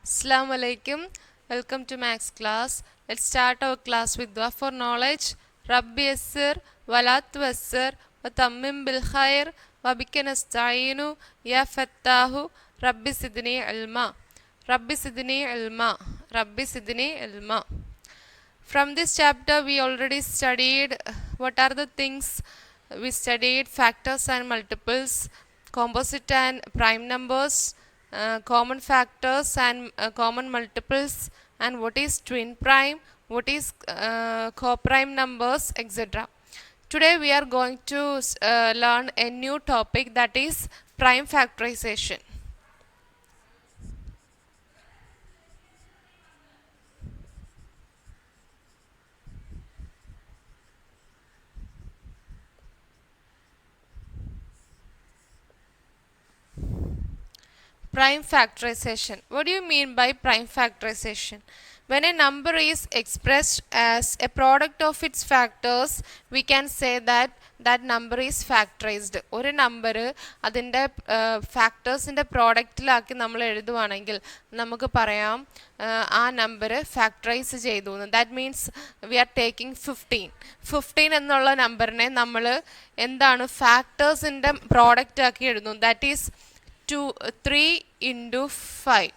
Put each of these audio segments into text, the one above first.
Assalamu alaikum. Welcome to Max class. Let's start our class with dua for knowledge. Rabbi yassir wala tuwassir wa tammim bil khair wa bika nasta'inu ya fattahu rabbi sidni ilma. Rabbi sidni ilma. Rabbi sidni ilma. From this chapter we already studied what are the things we studied: factors and multiples, composite and prime numbers, common factors and common multiples, and what is twin prime, what is coprime numbers, etc. Today we are going to learn a new topic, that is prime factorization. Prime factorization. What do you mean by prime factorization? When a number is expressed as a product of its factors, we can say that that number is factorized. ഒരു number അതിൻ്റെ ഫാക്ടേഴ്സിൻ്റെ പ്രോഡക്റ്റിലാക്കി നമ്മൾ എഴുതുവാണെങ്കിൽ നമുക്ക് പറയാം ആ number factorise ചെയ്തു എന്ന്. That means we are taking 15 എന്നുള്ള നമ്പറിനെ നമ്മൾ എന്താണ് ഫാക്ടേഴ്സിൻ്റെ പ്രോഡക്റ്റ് ആക്കി എഴുതുന്നു. That is 3 into 5.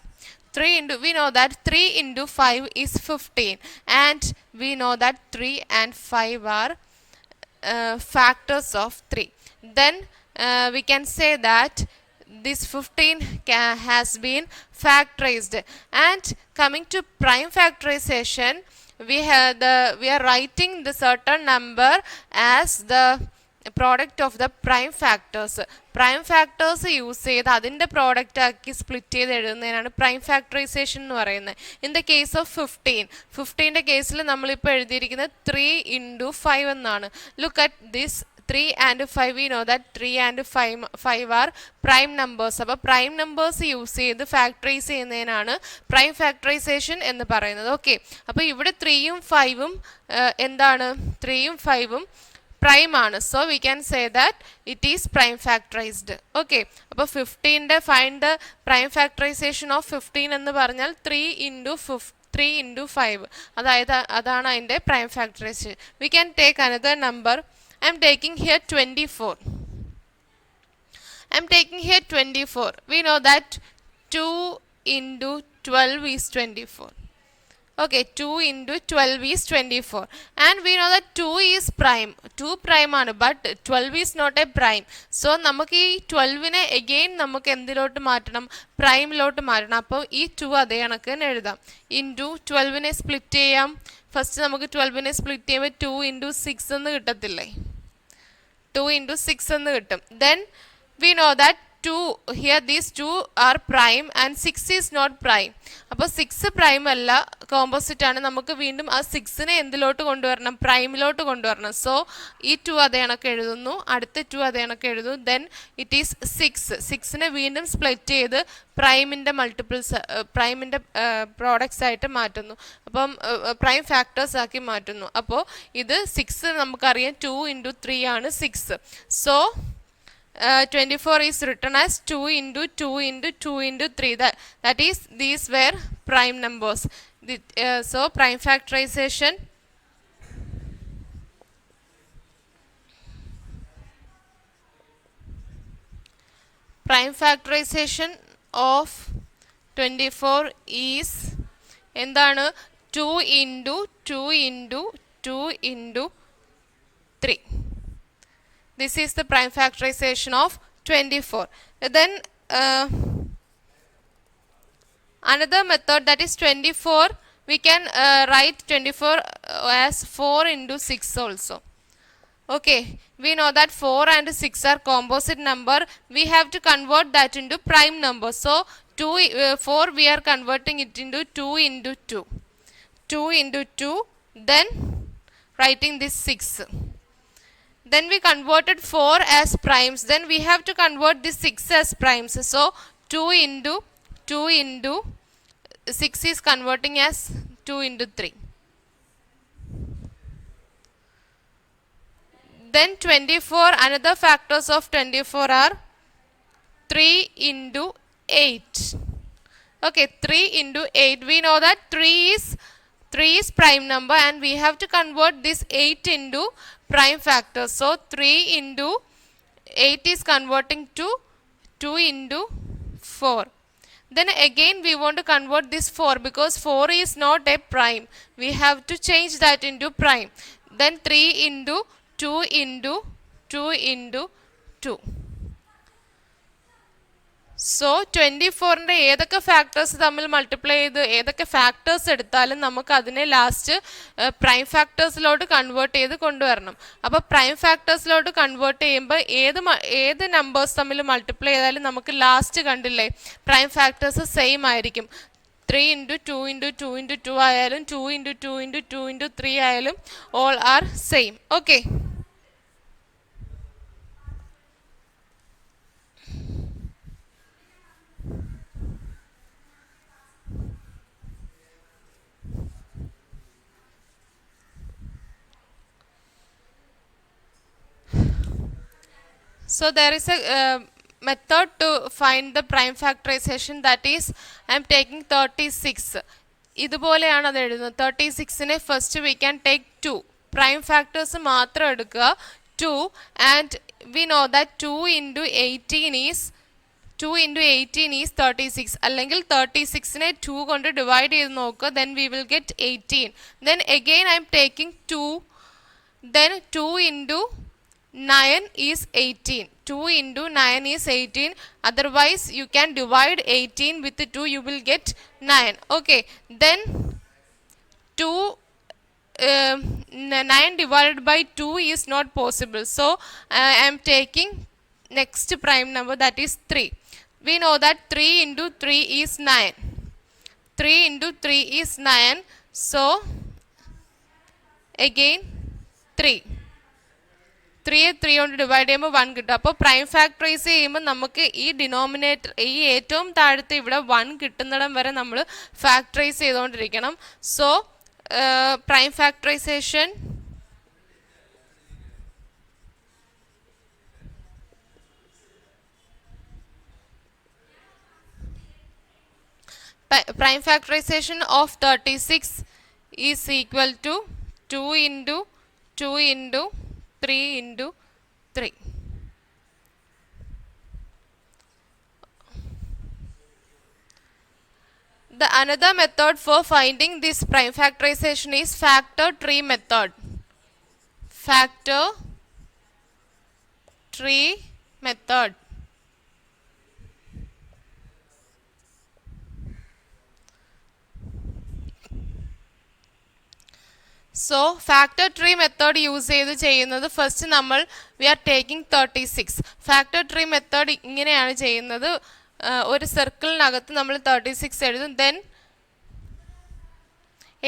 We know that 3 into 5 is 15, and we know that 3 and 5 are factors of 3. Then we can say that this 15 has been factorized. And coming to prime factorization, we are writing the certain number as the product of the prime factors. Prime factors use ചെയ്ത് അതിൻ്റെ product ആക്കി split ചെയ്ത് എഴുതുന്നതിനാണ് prime factorisation എന്ന് പറയുന്നത്. In the case of 15ൻ്റെ കേസിൽ നമ്മളിപ്പോൾ എഴുതിയിരിക്കുന്നത് 3 into 5 എന്നാണ്. Look at this 3 and 5. We know that 3 and 5 are prime numbers. അപ്പോൾ പ്രൈം നമ്പേഴ്സ് യൂസ് ചെയ്ത് ഫാക്ടറൈസ് ചെയ്യുന്നതിനാണ് പ്രൈം ഫാക്ടറൈസേഷൻ എന്ന് പറയുന്നത്. ഓക്കെ, അപ്പോൾ ഇവിടെ 3ഉം 5ഉം എന്താണ്? 3ഉം 5ഉം prime ആണ്. So we can say that it is prime factorized. Okay, അപ്പോൾ 15ൻ്റെ find the prime factorization of 15 എന്ന് പറഞ്ഞാൽ 3 into 5, അതായത് അതാണ് അതിൻ്റെ prime factorization. We can take another number. I am taking here 24. We know that 2 into 12 is 24. Okay, 2 into 12 is 24, and we know that 2 is prime. 2 prime ആണ്, but 12 is not a prime. So നമുക്ക് ഈ 12നെ again നമുക്ക് എന്തിലോട്ട് മാറ്റണം? പ്രൈമിലോട്ട് മാറ്റണം. അപ്പോൾ ഈ 2 അതേ കണക്ക് തന്നെ എഴുതാം. ഇൻറ്റു 12നെ സ്പ്ലിറ്റ് ചെയ്യാം. ഫസ്റ്റ് നമുക്ക് 12നെ സ്പ്ലിറ്റ് ചെയ്യുമ്പോൾ 2 into 6 എന്ന് കിട്ടത്തില്ലേ? 2 into 6 എന്ന് കിട്ടും. Then we know that 2 here, these 2 are prime and 6 is not prime. അപ്പോൾ 6 പ്രൈം അല്ല, കോമ്പോസിറ്റ് ആണ്. നമുക്ക് വീണ്ടും ആ 6നെ എന്തിലോട്ട് കൊണ്ടുവരണം? പ്രൈമിലോട്ട് കൊണ്ടുവരണം. സോ ഈ 2 അതേ കണക്ക് എഴുതുന്നു, അടുത്ത 2 അതേ കണക്ക് എഴുതുന്നു. ദെൻ ഇറ്റ് ഈസ് 6നെ വീണ്ടും സ്പ്ലിറ്റ് ചെയ്ത് പ്രൈമിൻ്റെ മൾട്ടിപ്പിൾസ്, പ്രൈമിൻ്റെ പ്രോഡക്ട്സ് ആയിട്ട് മാറ്റുന്നു. അപ്പം പ്രൈം ഫാക്ടേഴ്സ് ആക്കി മാറ്റുന്നു. അപ്പോൾ ഇത് 6 നമുക്കറിയാം 2 into 3 ആണ് 6. So 24 is written as 2 into 2 into 2 into 3. That is, these were prime numbers. So prime factorization of 24 is എന്താണ്? 2 into 2 into 2 into 3. This is the prime factorization of 24. Then another method, that is 24. We can write 24 as 4 into 6 also. Okay, we know that 4 and 6 are composite number. We have to convert that into prime number. So 4 we are converting it into 2 into 2. 2 into 2, then writing this 6. Then we converted 4 as primes. Then we have to convert this 6 as primes. So 2 into 2 into 6 is converting as 2 into 3. Then 24, another factors of 24 are 3 into 8. Okay, 3 into 8. We know that 3 is prime number and we have to convert this 8 into prime factor. So 3 into 8 is converting to 2 into 4. Then again we want to convert this 4 because 4 is not a prime. We have to change that into prime. Then 3 into 2 into 2 into 2. So 24ൻ്റെ ഏതൊക്കെ factors തമ്മിൽ multiply ചെയ്ത് ഏതൊക്കെ factors എടുത്താലും നമുക്ക് അതിനെ last prime ഫാക്ടേഴ്സിലോട്ട് convert ചെയ്ത് കൊണ്ടുവരണം. അപ്പോൾ പ്രൈം ഫാക്ടേഴ്സിലോട്ട് കൺവേർട്ട് ചെയ്യുമ്പോൾ ഏത് നമ്പേഴ്സ് തമ്മിൽ മൾട്ടിപ്ലൈ ചെയ്താലും നമുക്ക് ലാസ്റ്റ് കണ്ടില്ലേ പ്രൈം ഫാക്ടേഴ്സ് സെയിം ആയിരിക്കും. 3 into 2 into 2 into 2 ആയാലും 2 into 2 into 2 into 3 ആയാലും all are same. Okay. So there is a method to find the prime factorization, that is I am taking 36. ഇതുപോലെയാണ് അത് എഴുതുന്നത്. 36നെ first we can take 2 prime factors മാത്രം എടുക്കുക 2 and we know that 2 into 18 is 36. അല്ലെങ്കിൽ 36നെ 2 കൊണ്ട് divide ചെയ്ത് നോക്കുക, then we will get 18. Then again I am taking 2, then 2 into 9 is 18. 2 into 9 is 18. Otherwise you can divide 18 with 2, you will get 9. Okay, then 9 divided by 2 is not possible, so I am taking next prime number, that is 3. We know that 3 into 3 is 9. 3 into 3 is 9. So again 3 3 കൊണ്ട് divide ചെയ്യുമ്പോൾ 1 കിട്ടും. അപ്പോൾ prime factorise ചെയ്യുമ്പോൾ നമുക്ക് ഈ denominator ഈ ഏറ്റവും താഴത്തെ ഇവിടെ 1 കിട്ടുന്നിടം വരെ നമ്മൾ ഫാക്ടറൈസ് ചെയ്തുകൊണ്ടിരിക്കണം. So prime factorisation prime factorization of 36 is equal to 2 into 2 into 3 into 3. The another method for finding this prime factorization is factor tree method. Factor tree method. So factor tree method use ചെയ്ത് ചെയ്യുന്നത് first നമ്മൾ we are taking 36. Factor tree method ഇങ്ങനെയാണ് ചെയ്യുന്നത്. ഒരു സർക്കിളിനകത്ത് നമ്മൾ 36 എഴുതും. Then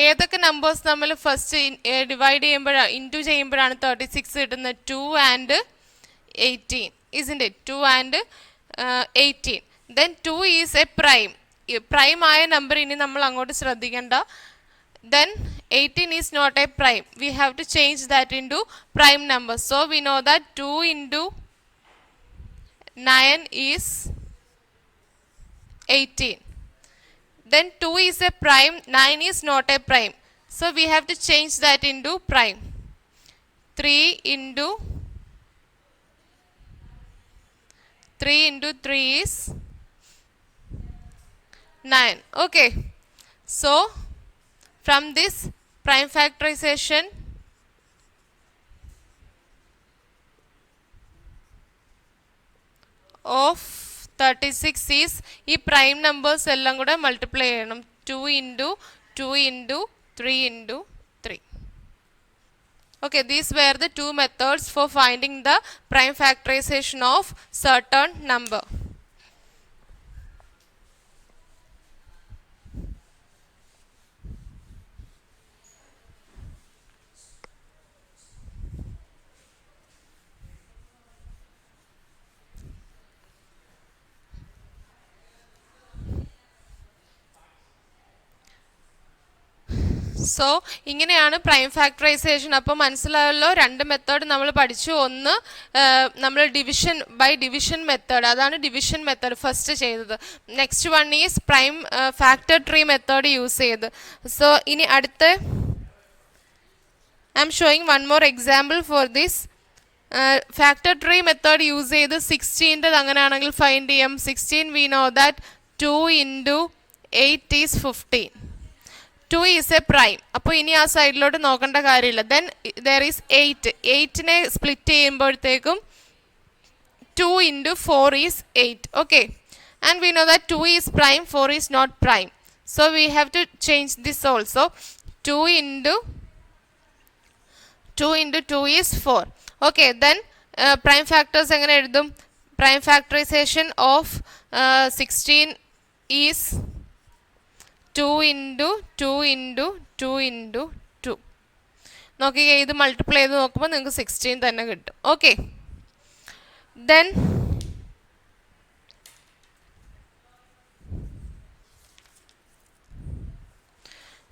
ഏതൊക്കെ numbers നമ്മൾ ഫസ്റ്റ് ഡിവൈഡ് ചെയ്യുമ്പോഴാണ് ഇൻറ്റു ചെയ്യുമ്പോഴാണ് 36 കിട്ടുന്നത്? 2 and 18 isn't it? 2 and 18. Then 2 is A prime. Prime ആയ നമ്പർ ഇനി നമ്മൾ അങ്ങോട്ട് ശ്രദ്ധിക്കേണ്ട. Then 18 is not a prime. We have to change that into prime number. So we know that 2 into 9 is 18. Then 2 is a prime, 9 is not a prime. So we have to change that into prime. 3 into 3 is 9. Okay. So from this prime factorization of 36 is ഈ prime numbers എല്ലാം കൂടെ multiply ചെയ്യണം. 2 into 2 into 3 into 3. Okay, these were the two methods for finding the prime factorization of certain number. So ഇങ്ങനെയാണ് prime factorisation. അപ്പോൾ മനസ്സിലായല്ലോ, രണ്ട് method നമ്മൾ പഠിച്ചു. ഒന്ന് നമ്മൾ ഡിവിഷൻ ബൈ ഡിവിഷൻ മെത്തേഡ്, അതാണ് ഡിവിഷൻ മെത്തേഡ് ഫസ്റ്റ് ചെയ്തത്. Next one is prime factor tree method use ചെയ്ത്. സോ ഇനി അടുത്ത I M showing one more example for this. Factor tree method use ചെയ്ത് 16 അങ്ങനെയാണെങ്കിൽ ഫൈൻഡ് ചെയ്യാം. 16 we know that 2 into 8 is 15. 2 is a prime. അപ്പോൾ ഇനി ആ സൈഡിലോട്ട് നോക്കേണ്ട കാര്യമില്ല. Then there is 8. 8നെ സ്പ്ലിറ്റ് ചെയ്യുമ്പോഴത്തേക്കും 2 into 4 is 8. Okay. And we know that 2 is prime, 4 is not prime. So we have to change this also. 2 into 2 is 4. Okay. Then prime factors എങ്ങനെ എഴുതും? Prime factorization of 16 is 2 into 2 into 2 into 2. നോക്കിക്കേ, ഇത് multiply ചെയ്ത് നോക്കുമ്പോൾ നിങ്ങൾക്ക് 16 തന്നെ കിട്ടും. Okay. Then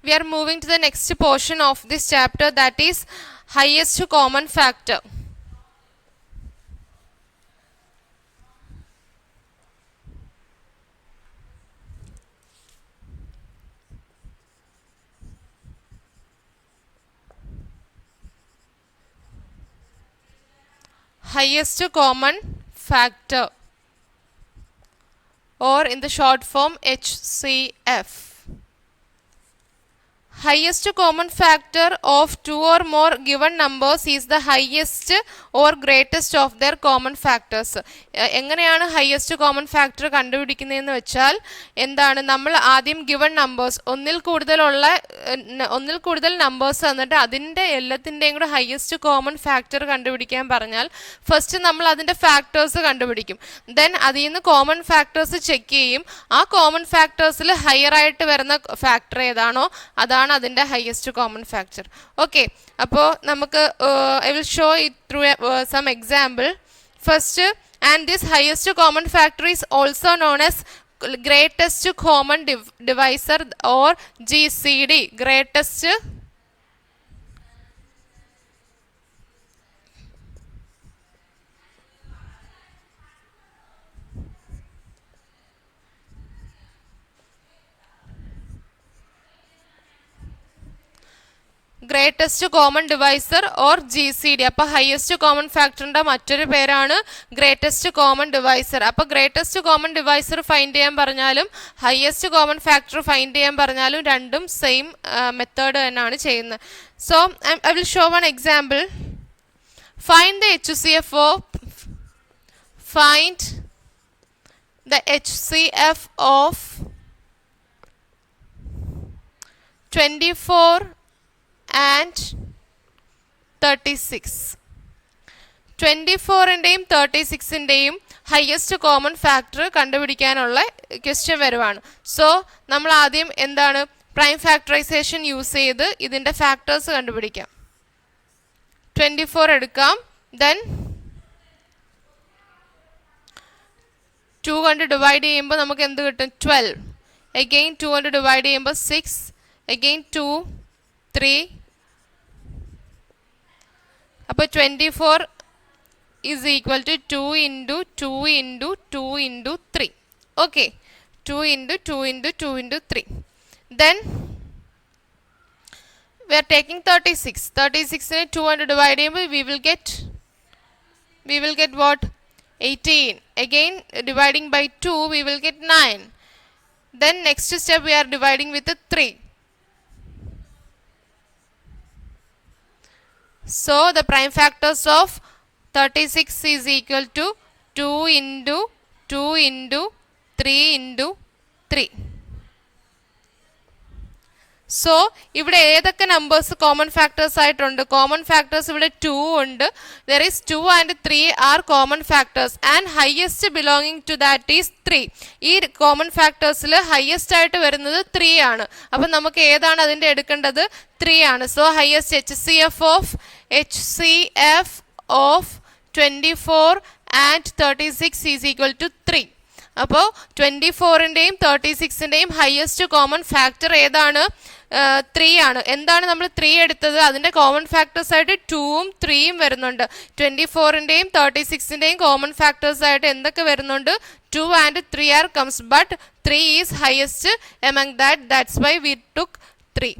we are moving to the next portion of this chapter, that is highest common factor. Highest common factor, or in the short form HCF. Highest common factor of two or more given numbers is the highest or greatest of their common factors. എങ്ങനെയാണ് highest common factor കണ്ടുപിടിക്കുന്നതെന്ന് വെച്ചാൽ എന്താണ്, നമ്മൾ ആദ്യം given numbers ഒന്നിൽ കൂടുതൽ numbers തന്നിട്ട് അതിൻ്റെ എല്ലാത്തിൻ്റെയും കൂടെ ഹയസ്റ്റ് കോമൺ ഫാക്ടർ കണ്ടുപിടിക്കാൻ പറഞ്ഞാൽ ഫസ്റ്റ് നമ്മൾ അതിൻ്റെ ഫാക്ടേഴ്സ് കണ്ടുപിടിക്കും. ദെൻ അതിൽ നിന്ന് കോമൺ ഫാക്ടേഴ്സ് ചെക്ക് ചെയ്യും. ആ കോമൺ ഫാക്ടേഴ്സിൽ ഹയർ ആയിട്ട് വരുന്ന ഫാക്ടർ ഏതാണോ അതാണ് അതിൻ്റെ ഹയസ്റ്റ് കോമൺ ഫാക്ടർ. ഓക്കെ. അപ്പോൾ നമുക്ക് I will show it through some example. First, and this highest common factor is also known as greatest common divisor or GCD. Greatest common divisor or GCD. അപ്പോൾ highest common ഫാക്ടറിൻ്റെ മറ്റൊരു പേരാണ് greatest common divisor. അപ്പോൾ greatest common divisor find ചെയ്യാൻ പറഞ്ഞാലും highest common factor find ചെയ്യാൻ പറഞ്ഞാലും രണ്ടും സെയിം മെത്തേഡ് തന്നെയാണ് ചെയ്യുന്നത്. So I will show one example. Find the HCF of 24 and 36. 24ൻ്റെയും 36ൻ്റെയും ഹയസ്റ്റ് കോമൺ ഫാക്ടർ കണ്ടുപിടിക്കാനുള്ള ക്വസ്റ്റ്യൻ വരുവാണ്. സോ നമ്മൾ ആദ്യം എന്താണ്, പ്രൈം ഫാക്ടറൈസേഷൻ യൂസ് ചെയ്ത് ഇതിൻ്റെ ഫാക്ടേഴ്സ് കണ്ടുപിടിക്കാം. 24 എടുക്കാം. ദെൻ 2 കൊണ്ട് ഡിവൈഡ് ചെയ്യുമ്പോൾ നമുക്ക് എന്ത് കിട്ടും? 12. അഗെയിൻ 2 കൊണ്ട് ഡിവൈഡ് ചെയ്യുമ്പോൾ 6. അഗെയിൻ 2, 3. അപ്പോൾ 24 is equal to 2 into 2 into 2 into 3. Okay. 2 into 2 into 2 into 3. Then we are taking 36. 36നെ 2 കൊണ്ട് ഡിവൈഡ് ചെയ്യുമ്പോൾ we will get what? 18. Again dividing by 2 we will get 9. Then next step we are dividing with the 3. So the prime factors of 36 is equal to 2 into 2 into 3 into 3. So ഇവിടെ ഏതൊക്കെ numbers common factors ആയിട്ടുണ്ട്? Common factors ഇവിടെ 2 ഉണ്ട്. There is 2 and 3 are common factors and highest belonging to that is 3. ഈ common ഫാക്ടേഴ്സിൽ highest ആയിട്ട് വരുന്നത് 3 ആണ്. അപ്പം നമുക്ക് ഏതാണ് അതിൻ്റെ എടുക്കേണ്ടത്? 3 ആണ്. So highest HCF of 24 and 36 is equal to 3. അപ്പോൾ 24ൻ്റെയും 36ൻ്റെയും ഹയസ്റ്റ് കോമൺ ഫാക്ടർ ഏതാണ്? 3 ആണ്. എന്താണ് നമ്മൾ 3 എടുത്തത്? അതിൻ്റെ കോമൺ ഫാക്ടേഴ്സ് ആയിട്ട് 2ഉം 3യും വരുന്നുണ്ട്. 24ൻ്റെയും 36ൻ്റെയും കോമൺ ഫാക്ടേഴ്സ് ആയിട്ട് എന്തൊക്കെ വരുന്നുണ്ട്? 2 and 3 are comes, but 3 is highest among that. That's why we took 3.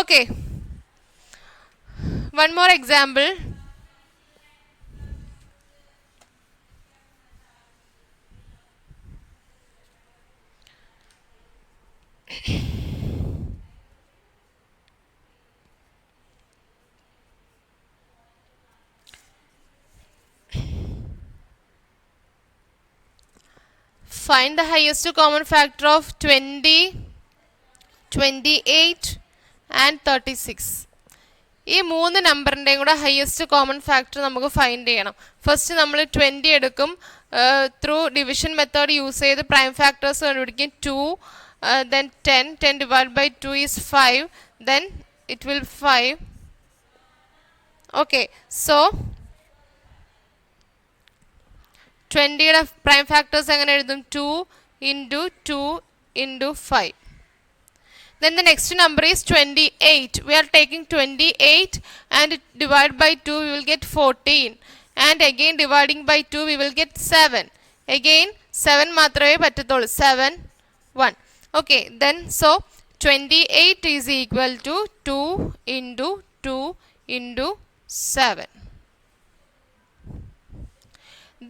Okay. One more example. Find the highest common factor of 20, 28 and 36. ഈ 3 നമ്പറിൻ്റെയും കൂടെ ഹയസ്റ്റ് കോമൺ ഫാക്ടർ നമുക്ക് ഫൈൻഡ് ചെയ്യണം. First നമ്മൾ 20 എടുക്കും. ത്രൂ ഡിവിഷൻ മെത്തേഡ് യൂസ് ചെയ്ത് prime factors കണ്ടുപിടിക്കും. 2, then 10 divided by 2 is 5, then it will 5. Okay, so 20യുടെ prime factors എങ്ങനെ എഴുതും? 2 into 2 into 5. Then the next number is 28. We are taking 28 and divide by 2 we will get 14. And again dividing by 2 we will get 7. Again 7 മാത്രമേ പറ്റത്തുള്ളൂ. 7, 1. Okay, then so 28 is equal to 2 into 2 into 7.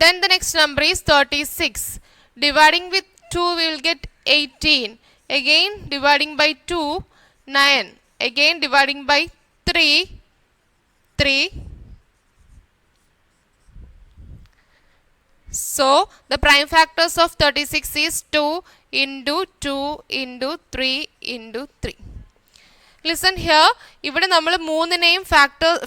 Then the next number is 36. Dividing with 2 we will get 18. Again dividing by 2, 9. Again dividing by 3, 3. So the prime factors of 36 is 2 into 2 into 3 into 3. Listen here. ഇവിടെ നമ്മൾ 3നെയും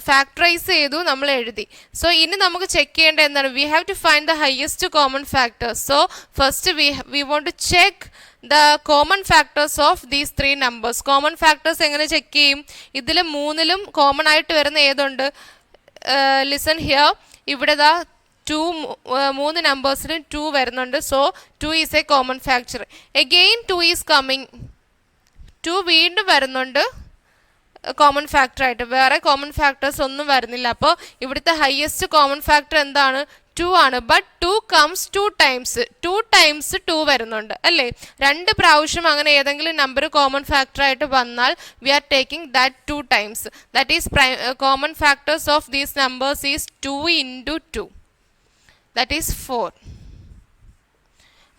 factorise ചെയ്തു, നമ്മൾ എഴുതി. So ഇനി നമുക്ക് check ചെയ്യേണ്ടത് എന്താണ്? We have to find the highest common factors. So first we want to check the common factors of these 3 numbers. Common factors എങ്ങനെ ചെക്ക് ചെയ്യും? ഇതിൽ 3ലും കോമൺ ആയിട്ട് വരുന്ന ഏതുണ്ട്? Listen here. ഇവിടെ ദാ 3 നമ്പേഴ്സിലും 2 വരുന്നുണ്ട്. So 2 is A common factor. Again 2 is coming. 2 വീണ്ടും വരുന്നുണ്ട് കോമൺ ഫാക്ടർ ആയിട്ട്. വേറെ കോമൺ ഫാക്ടേഴ്സ് ഒന്നും വരുന്നില്ല. അപ്പോൾ ഇവിടുത്തെ ഹയസ്റ്റ് കോമൺ ഫാക്ടർ എന്താണ്? 2 ആണ്. But 2 comes 2 times. 2 ടൈംസ് 2 വരുന്നുണ്ട് അല്ലേ? 2 പ്രാവശ്യം അങ്ങനെ ഏതെങ്കിലും നമ്പർ കോമൺ ഫാക്ടർ ആയിട്ട് വന്നാൽ we are taking that 2 times. That is common factors of these numbers is 2 into 2. That is 4.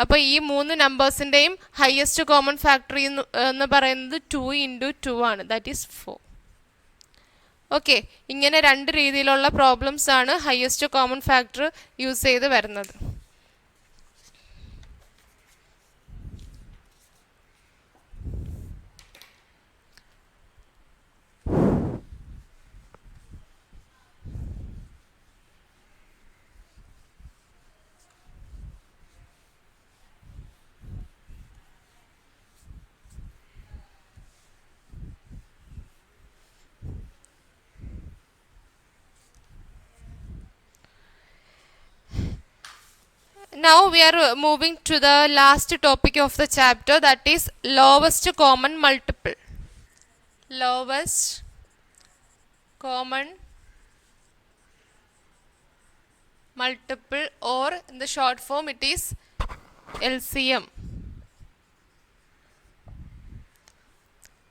അപ്പോൾ ഈ 3 നമ്പേഴ്സിൻ്റെയും ഹയസ്റ്റ് കോമൺ ഫാക്ടർ എന്ന് പറയുന്നത് 2 into 2 ആണ്. That is 4. ഓക്കെ, ഇങ്ങനെ 2 രീതിയിലുള്ള പ്രോബ്ലംസ് ആണ് ഹയസ്റ്റ് കോമൺ ഫാക്ടർ യൂസ് ചെയ്ത് വരുന്നത്. Now we are moving to the last topic of the chapter, that is lowest common multiple. Lowest common multiple, or in the short form it is LCM.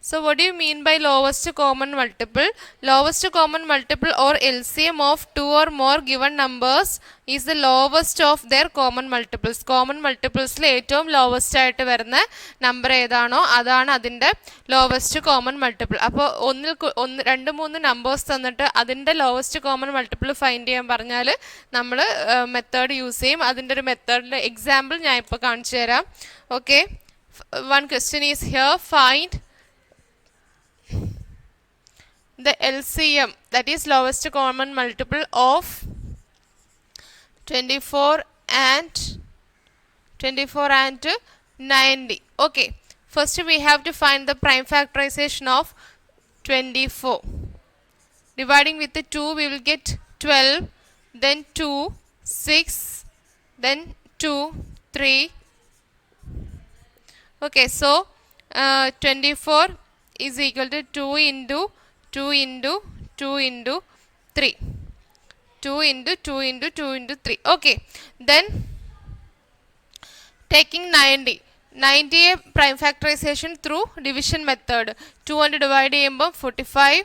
So what do you mean by lowest common multiple? Lowest common multiple or LCM of 2 or more given numbers is the lowest of their common multiples. Common multiplesൽ ഏറ്റവും lowest ആയിട്ട് വരുന്ന number ഏതാണോ അതാണ് അതിൻ്റെ lowest common multiple. അപ്പോൾ 2, 3 numbers തന്നിട്ട് അതിൻ്റെ lowest common multiple find ചെയ്യാൻ പറഞ്ഞാൽ നമ്മൾ മെത്തേഡ് യൂസ് ചെയ്യും. അതിൻ്റെ ഒരു മെത്തേഡിൻ്റെ എക്സാമ്പിൾ ഞാൻ ഇപ്പോൾ കാണിച്ചു തരാം. Okay, one question is here. Find the LCM, that is lowest common multiple of 24 and 90. Okay, first we have to find the prime factorization of 24. Dividing with the 2 we will get 12, then 2, 6, then 2, 3, Okay, so 24 is equal to 2 into 2 into 2 into 3. 2 into 2 into 2 into 3. Okay, then taking 90. 90 prime factorization through division method. 200 divided by 45.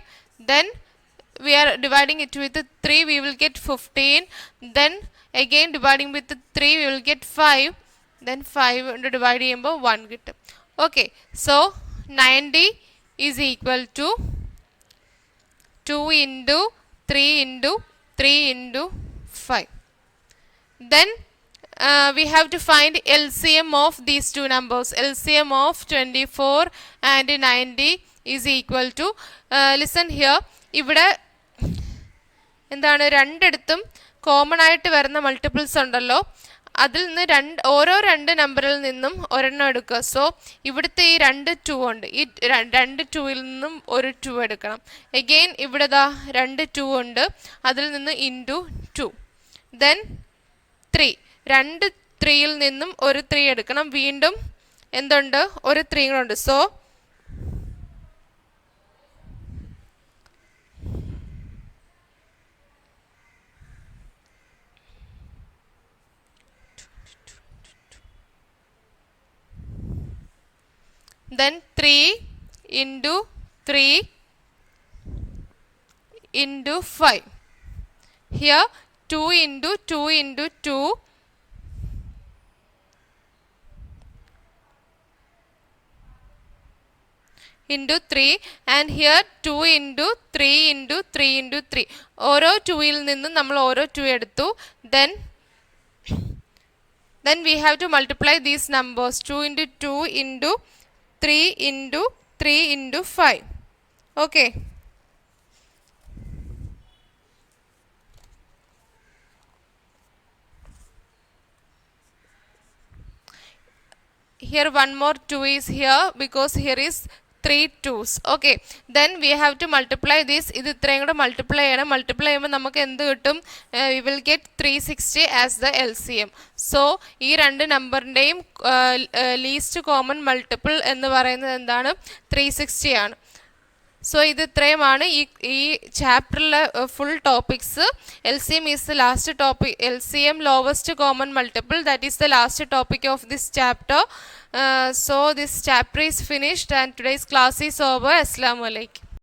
Then we are dividing it with 3, we will get 15. Then again dividing with 3, we will get 5. Then 500 divided by 1 get. Okay, so 90 is equal to 2 into 3 into 3 into 5. Then we have to find LCM of these two numbers. LCM of 24 and 90 is equal to, listen here, ഇവിടെ എന്താണ് രണ്ടിടത്തും common ആയിട്ട് വരുന്ന multiples ഉണ്ടല്ലോ, അതിൽ നിന്ന് ഓരോ രണ്ട് നമ്പറിൽ നിന്നും ഒരെണ്ണം എടുക്കുക. സോ ഇവിടുത്തെ ഈ രണ്ട് 2 ഉണ്ട്, ഈ രണ്ട് 2ൽ നിന്നും ഒരു 2 എടുക്കണം. എഗെയിൻ ഇവിടെ ദാ രണ്ട് 2 ഉണ്ട്, അതിൽ നിന്ന് ഇൻറ്റു 2. ദെൻ 3, രണ്ട് 3ൽ നിന്നും ഒരു 3 എടുക്കണം. വീണ്ടും എന്തുണ്ട്, ഒരു 3 കൂടെ. So then 3 into 3 into 5. Here 2 into 2 into 2 into 3, and here 2 into 3 into 3 into 3. ഓരോ 2ൽ നിന്നും നമ്മൾ ഓരോ 2 എടുത്തു. Then we have to multiply these numbers. 2 into 2 into 3 into 3 into 5. Okay. Here one more 2 is here because here is 3 2s. Okay, then we have to multiply this. ഇത് ഇത്രയും കൂടെ multiply ചെയ്യണം. Multiply ചെയ്യുമ്പോൾ നമുക്ക് എന്ത് കിട്ടും? We will get 360 as the LCM. So ഈ രണ്ട് നമ്പറിൻ്റെയും ലീസ്റ്റ് കോമൺ മൾട്ടിപ്പിൾ എന്ന് പറയുന്നത് എന്താണ്? 360 ആണ്. സോ ഇത് ഇത്രയുമാണ് ഈ ചാപ്റ്ററിലെ full topics. LCM is the last topic. LCM lowest common multiple, that is the last topic of this chapter. So this chapter is finished and today's class is over. Assalamu alaikum.